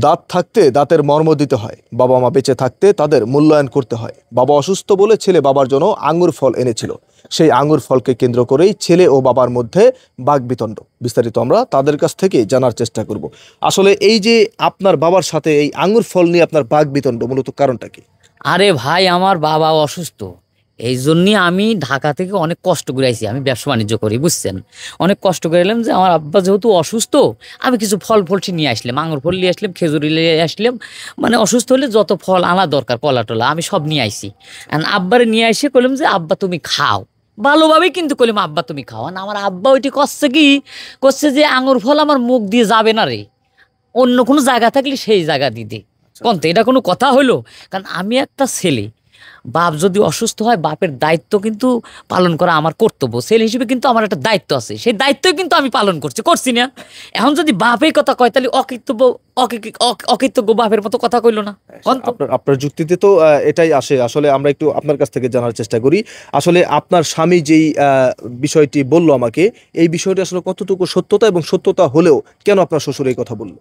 দাঁত থাকতে দাঁতের মর্ম দিতে হয়, বাবা মা বেঁচে থাকতে তাদের মূল্যায়ন করতে হয়। বাবা অসুস্থ বলে ছেলে বাবার জন্য আঙ্গুর ফল এনেছিল, সেই আঙ্গুর ফলকে কেন্দ্র করেই ছেলে ও বাবার মধ্যে বাকবিতণ্ড। বিস্তারিত আমরা তাদের কাছ থেকে জানার চেষ্টা করব। আসলে এই যে আপনার বাবার সাথে এই আঙ্গুর ফল নিয়ে আপনার বাকবিতণ্ড, মূলত কারণটা কি? আরে ভাই, আমার বাবা অসুস্থ, এই জন্যই আমি ঢাকা থেকে অনেক কষ্ট করে আইছি। আমি ব্যবসা বাণিজ্য করি, বুঝছেন, অনেক কষ্ট করে এলাম যে আমার আব্বা যেহেতু অসুস্থ, আমি কিছু ফল নিয়ে আসলাম, আঙুর ফল নিয়ে আসলাম, খেজুরি নিয়ে আসলাম। মানে অসুস্থ হলে যত ফল আনা দরকার, কলা টলা, আমি সব নিয়ে আইছি। আব্বারে নিয়ে এসে করলাম যে আব্বা তুমি খাও, ভালোভাবেই কিন্তু করলাম আব্বা তুমি খাও। আমার আব্বা ওইটি করছে যে আঙুর ফল আমার মুখ দিয়ে যাবে না রে, অন্য কোনো জায়গা থাকলে সেই জায়গা দিতে। কোন তো এটা কোনো কথা হইলো? কারণ আমি একটা ছেলে, বাপ যদি অসুস্থ হয়, বাপের দায়িত্ব কিন্তু পালন করা আমার কর্তব্য। ছেলে হিসেবে কিন্তু আমার একটা দায়িত্ব আছে, সেই দায়িত্বই কিন্তু আমি পালন করছি না। এখন যদি বাপের কথা কয়, তাহলে অকৃতজ্ঞ বাপের মতো কথা কইলো না। আপনার যুক্তিতে তো এটাই আসে। আসলে আমরা একটু আপনার কাছ থেকে জানার চেষ্টা করি, আসলে আপনার স্বামী যেই বিষয়টি বললো আমাকে, এই বিষয়টি আসলে কতটুকু সত্যতা, এবং সত্যতা হলেও কেন আপনার শ্বশুর এই কথা বললো?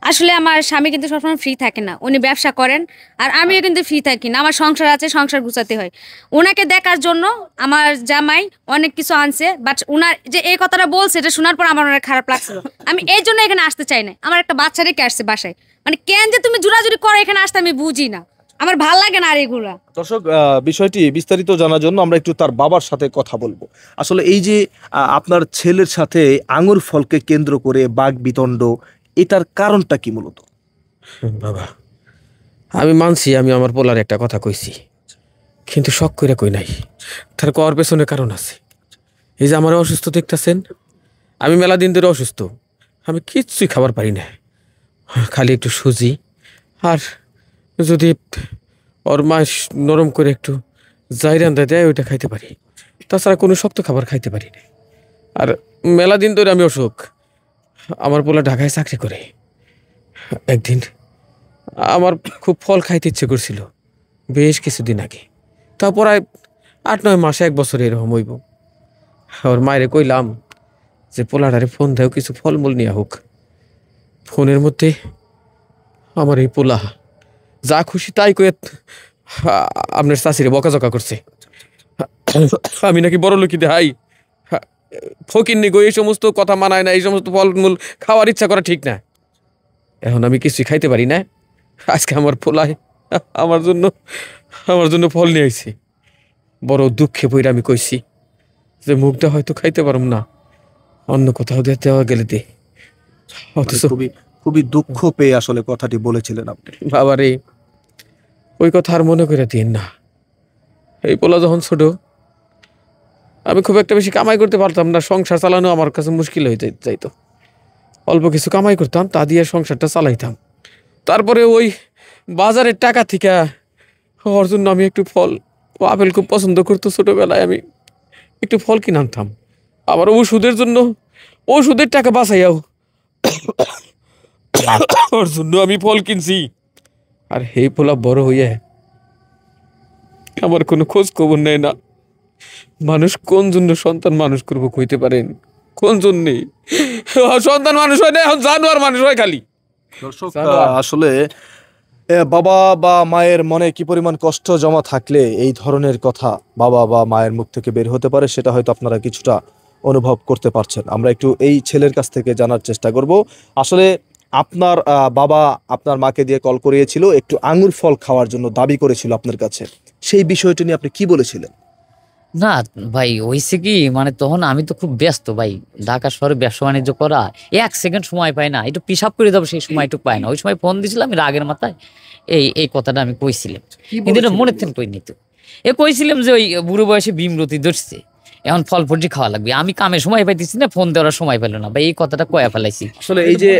আসলে আমার স্বামী কিন্তু সবসময় ফ্রি থাকে না, উনি ব্যবসা করেন, আর আমিও কিন্তু ফ্রি থাকি না, আমার সংসার আছে, সংসার গুছাতে হয়। ওনাকে দেখার জন্য আমার জামাই অনেক কিছু আনছে, বাট উনার যে এই কথাটা বলছে, এটা শোনার পর আমার অনেক খারাপ লাগছিল। আমি এই জন্য এখানে আসতে চাই না। আমার একটা বাচ্চা রেখে আসছে বাসায়, মানে কেন যে তুমি জোরাজুরি করো এখানে আসতে, আমি বুঝি না, আমার ভাল লাগে না আর এগুলা। দর্শক, বিষয়টি বিস্তারিত জানার জন্য আমরা একটু তার বাবার সাথে কথা বলবো। আসলে এই যে আপনার ছেলের সাথে আঙুর ফলকে কেন্দ্র করে বাকবিতণ্ড, এটার কারণটা কি মূলত? বাবা, আমি মানছি আমি আমার পোলার একটা কথা কইছি, কিন্তু শখ করে কই নাই। তার কর পেছনে কারণ আছে। এই যে আমার অসুস্থ দেখতেছেন, আমি মেলা দিন ধরে অসুস্থ, আমি কিচ্ছুই খাবার পারি না, খালি একটু সুজি, আর যদি ওর মা নরম করে একটু জাইরান্দা দেয় ওইটা খাইতে পারি, তাছাড়া কোনো শক্ত খাবার খাইতে পারি না। আর মেলা দিন ধরে আমি অসুখ। আমার পোলা ঢাকায় চাকরি করে। একদিন আমার খুব ফল খাইতে ইচ্ছে করছিল, বেশ কিছুদিন আগে, তারপর 8-9 মাসে 1 বছর এরকম হইব। ওর মায়েরে কইলাম যে পোলাটারে ফোন দেও, কিছু ফলমূল নিয়ে হোক। ফোনের মধ্যে আমার এই পোলা যা খুশি তাই কয়ে আপনার চাষিরে বকাঝকা করছে। আমি নাকি বড় লোকি দেখাই, ফকিন্নি গো, এই সমস্ত কথা মানায় না, এই সমস্ত ফলমূল খাওয়ার ইচ্ছা করা ঠিক না। এখন আমি কিছুই খাইতে পারি না। আজকে আমার পোলায় আমার জন্য ফল নিয়ে আইছি। বড় দুঃখে পইরা আমি কইছি যে মুখটা হয়তো খাইতে পারম না, অন্য কোথাও দেওয়া গেলে দে। খুবই দুঃখ পেয়ে আসলে কথাটি বলেছিলেন আপনি। বাবারে, ওই কথা আর মনে করে দিন না। এই পোলা যখন ছোট, আমি খুব একটা বেশি কামাই করতে পারতাম না, সংসার চালানো আমার কাছে মুশকিল হয়ে যাইতো। অল্প কিছু কামাই করতাম, তা দিয়ে সংসারটা চালাইতাম। তারপরে ওই বাজারের টাকা থেকে ওর জন্য আমি একটু ফল, ও আপেল খুব পছন্দ করতো, ছোটবেলায় আমি একটু ফল কিনে আনতাম। আবার ওষুধের জন্য ওষুধের টাকা বাঁচাইয়াও ওর জন্য আমি ফল কিনছি। আর এই পোলা বড় হইয়া আমার কোনো খোঁজ খবর নেয় না। মানুষ কোন জন্য সন্তান মানুষ করবো কইতে পারেন? কোন জন্যে সন্তান মানুষ হয় না, এখন জানোয়ার মানুষ হয় খালি। দর্শক, আসলে বাবা বা মায়ের মনে কি পরিমাণ কষ্ট জমা থাকলে এই ধরনের কথা বাবা বা মায়ের মুখ থেকে বের হতে পারে, সেটা হয়তো আপনারা কিছুটা অনুভব করতে পারছেন। আমরা একটু এই ছেলের কাছ থেকে জানার চেষ্টা করব। আসলে আপনার বাবা আপনার মাকে দিয়ে কল করিয়েছিল, একটু আঙ্গুর ফল খাওয়ার জন্য দাবি করেছিল আপনার কাছে, সেই বিষয়টি নিয়ে আপনি কি বলেছিলেন? না ভাই, হয়েছে কি, মানে তখন আমি তো খুব ব্যস্ত ভাই, ঢাকা শহরে ব্যবসা বাণিজ্য করা, 1 সেকেন্ড সময় পাই না, একটু পিসাব করে দেবো সেই সময়টুকু পাই না। ওই সময় ফোন দিয়েছিলাম আমি রাগের মাথায়, এই কথাটা আমি কইছিলাম, কিন্তু এটা মনে থেন কই নিত। কইছিলাম যে ওই বুড়ো বয়সে বিমরতি ধরছে, এখন ফল ফলটি খাওয়া লাগবে, আমি কামে সময় পাইতেছি না, ফোন দেওয়ার সময় পেল না ভাই, এই কথাটা কয়া ফেলাইছি। আসলে এই যে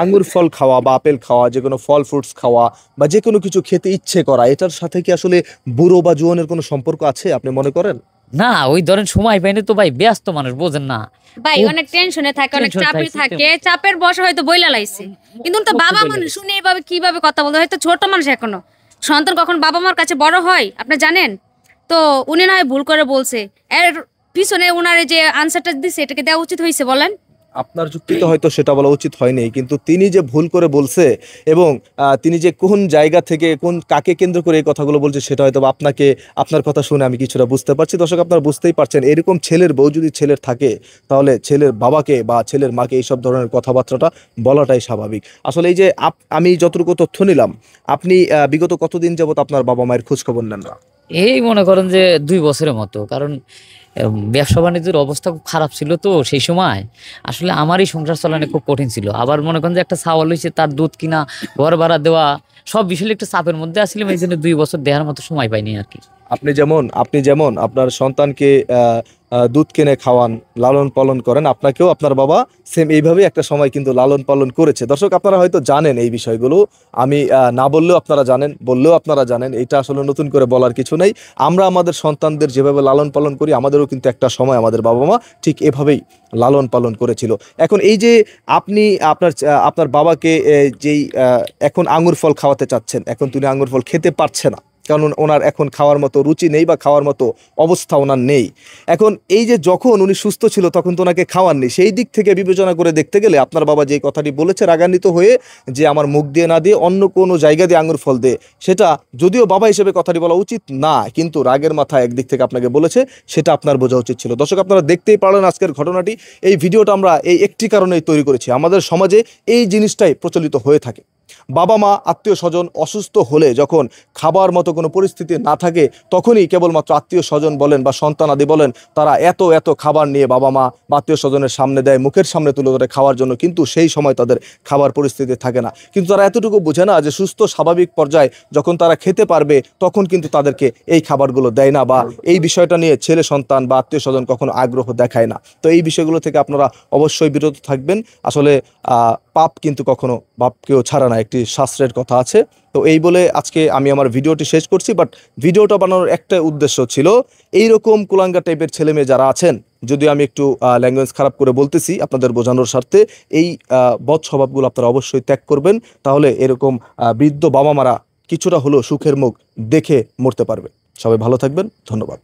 আঙ্গুর ফল খাওয়া বা আপেল খাওয়া, যে কোনো ফল ফ্রুটস খাওয়া বা যে কোনো কিছু খেতে ইচ্ছে করা, এটার সাথে কি আসলে বুড়ো বা জোয়ানের কোনো সম্পর্ক আছে আপনি মনে করেন? না, ওই ধরেন সময় পাইনি তো ভাই, ব্যস্ত মানুষ, বোঝেন না ভাই, অনেক টেনশনে থাকে, অনেক চাপে থাকে, চাপের বসে হয়তো বইলা লাইছে। কিন্তু তো বাবা মানুষ, শুনে এইভাবে কিভাবে কথা বলতে, হয়তো ছোট মানুষ এখনো। সন্তান কখন বাবা মার কাছে বড় হয় আপনি জানেন তো? উনি না হয় ভুল করে বলছে, এর পিছনে উনারে যে আনসারটা দিছে এটাকে দেওয়া উচিত হয়েছে বলেন? আপনার যুক্তিতে হয়তো সেটা বলা উচিত হয়নি, কিন্তু তিনি যে ভুল করে বলছে এবং তিনি যে কোন জায়গা থেকে কাকে কেন্দ্র করে এই কথাগুলো বলছে সেটা হয়তো বা আপনার কথা শুনে আমি কিছুটা বুঝতে পারছি। দর্শক, আপনারা বুঝতেই পারছেন, এরকম ছেলের বউ যদি ছেলের থাকে তাহলে ছেলের বাবাকে বা ছেলের মাকে এইসব ধরনের কথাবার্তাটা বলাটাই স্বাভাবিক। আসলে এই যে আমি যতটুকু তথ্য নিলাম, আপনি বিগত কতদিন যাবত আপনার বাবা মায়ের খোঁজ খবর নেন না? এই মনে করেন যে 2 বছরের মতো, কারণ ব্যবসা বাণিজ্যের অবস্থা খুব খারাপ ছিল তো সেই সময়, আসলে আমারই সংসার চালানো খুব কঠিন ছিল। আবার মনে করেন যে একটা ছাওয়াল হয়েছে, তার দুধ কিনা, ঘর ভাড়া দেওয়া, সব বিষয়ে একটু চাপের মধ্যে আসছিলাম, এই জন্য 2 বছর দেওয়ার মতো সময় পাইনি আর কি। আপনি যেমন আপনার সন্তানকে দুধ কিনে খাওয়ান, লালন পালন করেন, আপনাকেও আপনার বাবা সেম এইভাবেই একটা সময় কিন্তু লালন পালন করেছে। দর্শক, আপনারা হয়তো জানেন এই বিষয়গুলো, আমি না বললেও আপনারা জানেন, বললেও আপনারা জানেন, এটা আসলে নতুন করে বলার কিছু নেই। আমরা আমাদের সন্তানদের যেভাবে লালন পালন করি, আমাদেরও কিন্তু একটা সময় আমাদের বাবা মা ঠিক এভাবেই লালন পালন করেছিল। এখন এই যে আপনি আপনার বাবাকে যেই এখন আঙুর ফল খাওয়াতে চাচ্ছেন, এখন তিনি আঙুর ফল খেতে পারছে না, কারণ ওনার এখন খাওয়ার মতো রুচি নেই বা খাওয়ার মতো অবস্থা ওনার নেই। এখন এই যে যখন উনি সুস্থ ছিল তখন তো ওনাকে খাওয়াননি, সেই দিক থেকে বিবেচনা করে দেখতে গেলে আপনার বাবা যে কথাটি বলেছে রাগান্বিত হয়ে, যে আমার মুখ দিয়ে না দিয়ে অন্য কোনো জায়গা দিয়ে আঙুর ফল দে, সেটা যদিও বাবা হিসেবে কথাটি বলা উচিত না, কিন্তু রাগের মাথায় একদিক থেকে আপনাকে বলেছে, সেটা আপনার বোঝা উচিত ছিল। দর্শক, আপনারা দেখতেই পারলেন আজকের ঘটনাটি। এই ভিডিওটা আমরা এই একটি কারণেই তৈরি করেছি, আমাদের সমাজে এই জিনিসটাই প্রচলিত হয়ে থাকে। বাবা মা আত্মীয় স্বজন অসুস্থ হলে যখন খাবার মতো কোনো পরিস্থিতি না থাকে, তখনই কেবলমাত্র আত্মীয় স্বজন বলেন বা সন্তান আদি বলেন, তারা এত এত খাবার নিয়ে বাবা মা বা আত্মীয় স্বজনের সামনে দেয়, মুখের সামনে তুলে ধরে খাওয়ার জন্য, কিন্তু সেই সময় তাদের খাবার পরিস্থিতি থাকে না। কিন্তু তারা এতটুকু বোঝে না যে সুস্থ স্বাভাবিক পর্যায়ে যখন তারা খেতে পারবে, তখন কিন্তু তাদেরকে এই খাবারগুলো দেয় না, বা এই বিষয়টা নিয়ে ছেলে সন্তান বা আত্মীয় স্বজন কখনো আগ্রহ দেখায় না। তো এই বিষয়গুলো থেকে আপনারা অবশ্যই বিরত থাকবেন। আসলে পাপ কিন্তু কখনো বাপকেও ছাড়া না, একটি শাস্ত্রের কথা আছে। তো এই বলে আজকে আমি আমার ভিডিওটি শেষ করছি। বাট ভিডিওটা বানানোর একটা উদ্দেশ্য ছিল, এইরকম কুলাঙ্গা টাইপের ছেলে মেয়ে যারা আছেন, যদি আমি একটু ল্যাঙ্গুয়েজ খারাপ করে বলতেছি আপনাদের বোঝানোর স্বার্থে, এই বদ স্বভাবগুলো আপনারা অবশ্যই ত্যাগ করবেন। তাহলে এরকম বৃদ্ধ বাবা মারা কিছুটা হলেও সুখের মুখ দেখে মরতে পারবে। সবাই ভালো থাকবেন, ধন্যবাদ।